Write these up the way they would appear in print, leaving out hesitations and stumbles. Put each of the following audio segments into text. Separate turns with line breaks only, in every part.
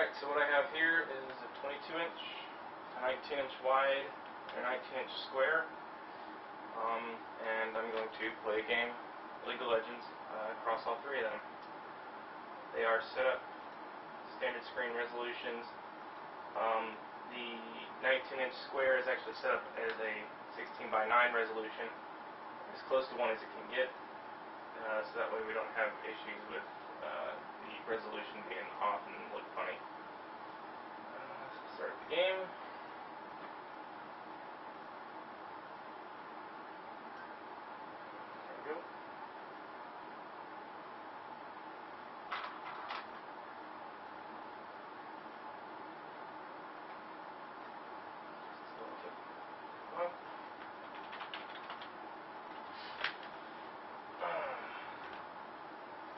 Alright, so what I have here is a 22-inch, a 19-inch wide, and a 19-inch square, and I'm going to play a game, League of Legends, across all three of them. They are set up standard screen resolutions. The 19-inch square is actually set up as a 16:9 resolution, as close to one as it can get, so that way we don't have issues with the resolution being off and look funny. Start the game. There we go.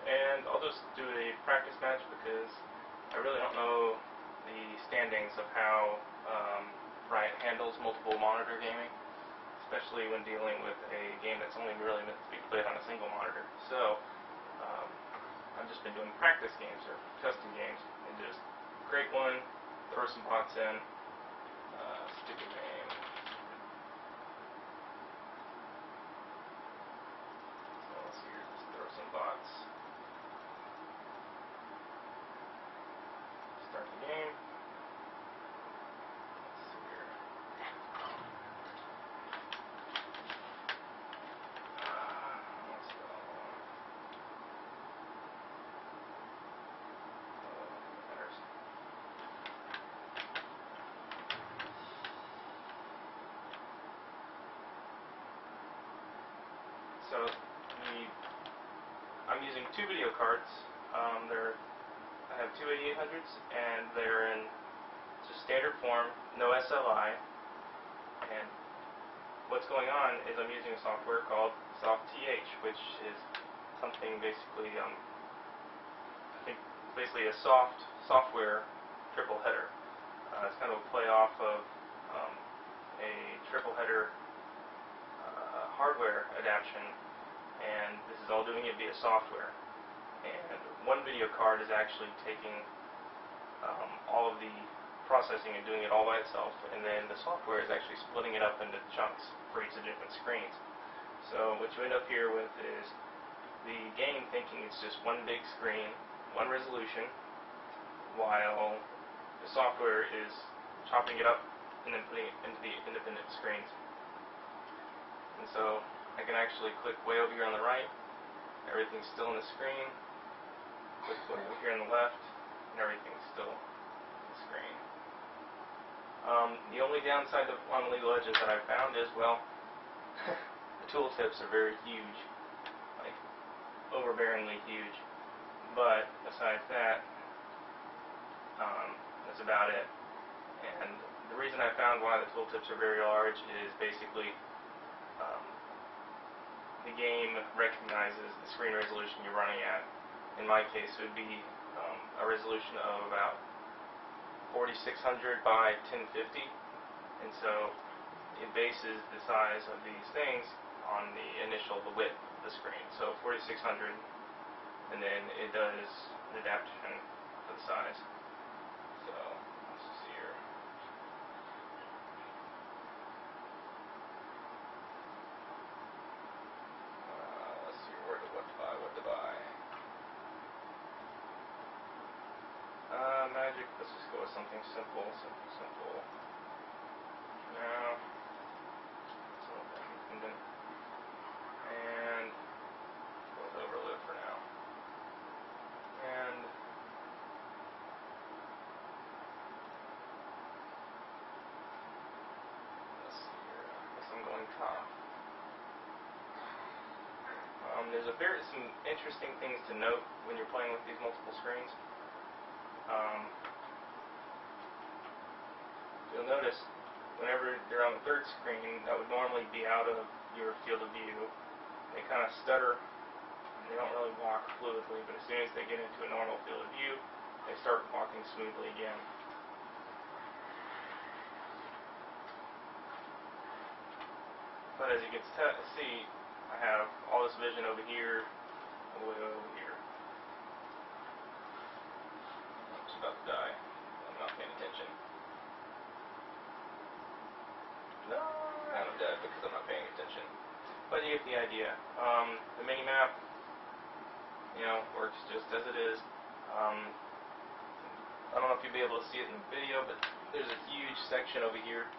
And I'll just do a practice match because I really don't know the standings of how Riot handles multiple monitor gaming, especially when dealing with a game that's only really meant to be played on a single monitor. So I've just been doing practice games or custom games and just create one, throw some bots in, stupid name. So let's see here, let's throw some bots. Start the game. Let's see here. Let's go. Matters. So I'm using two video cards. I have two 8800s, and they're in just standard form, no SLI. And what's going on is I'm using a software called SoftTH, which is something basically, I think, basically a software triple header. It's kind of a play off of a triple header hardware adaptation, and this is all doing it via software. And one video card is actually taking all of the processing and doing it all by itself, and then the software is actually splitting it up into chunks for each of the different screens. So what you end up here with is the game thinking it's just one big screen, one resolution, while the software is chopping it up and then putting it into the independent screens. And so I can actually click way over here on the right, everything's still on the screen. Click over here on the left, and everything's still on the screen. The only downside on League of Legends that I found is, well, the tooltips are very huge, like overbearingly huge. But besides that, that's about it. And the reason I found why the tooltips are very large is basically the game recognizes the screen resolution you're running at. In my case, it would be a resolution of about 4600 by 1050, and so it bases the size of these things on the width of the screen. So 4600, and then it does an adaptation for the size. So let's just see here. Let's see what to buy. Magic, let's just go with something simple. Now, and go with overload for now. And let's see here. I guess I'm going top. There's some interesting things to note when you're playing with these multiple screens. You'll notice whenever they're on the third screen, that would normally be out of your field of view. They kind of stutter, and they don't really walk fluidly, but as soon as they get into a normal field of view, they start walking smoothly again. But as you can see, I have all this vision over here, all the way over here. I'm just about to die. you get the idea. The mini map, works just as it is. I don't know if you'll be able to see it in the video, but there's a huge section over here,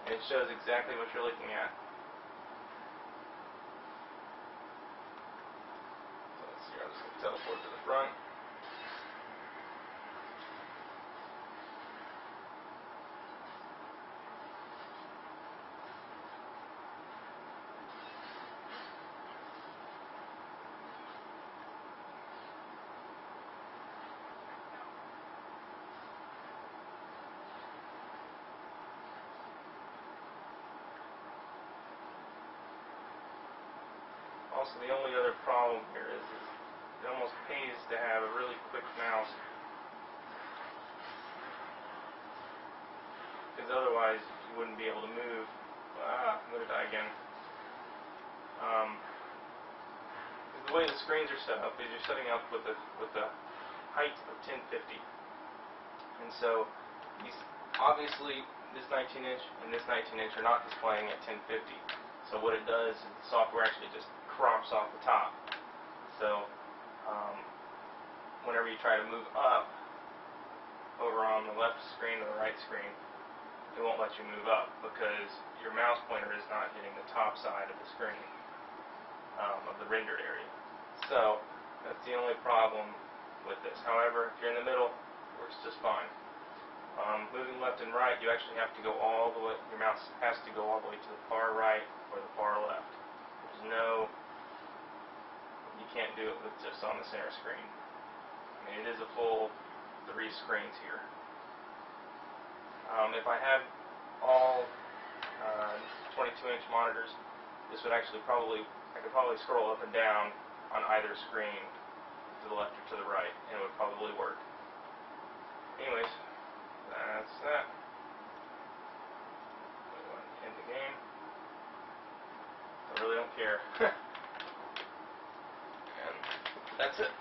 and it shows exactly what you're looking at. So let's see, I'm just going to teleport to the front. Also, the only other problem here is it almost pays to have a really quick mouse, because otherwise you wouldn't be able to move. I'm going to die again. The way the screens are set up is you're setting up with the height of 1050, and so obviously this 19-inch and this 19-inch are not displaying at 1050. So what it does is the software actually just crops off the top. So whenever you try to move up over on the left screen or the right screen, it won't let you move up because your mouse pointer is not hitting the top side of the screen of the rendered area. So that's the only problem with this. However, if you're in the middle, it works just fine. Moving left and right, you actually have to go all the way, your mouse has to go all the way to the far right or the far left. You can't do it with just on the center screen. I mean, it is a full 3 screens here. If I had all 22-inch monitors, this would actually I could probably scroll up and down on either screen to the left or to the right, and it would probably work. Anyways, that's that. I'm going to end the game. I really don't care. And that's it.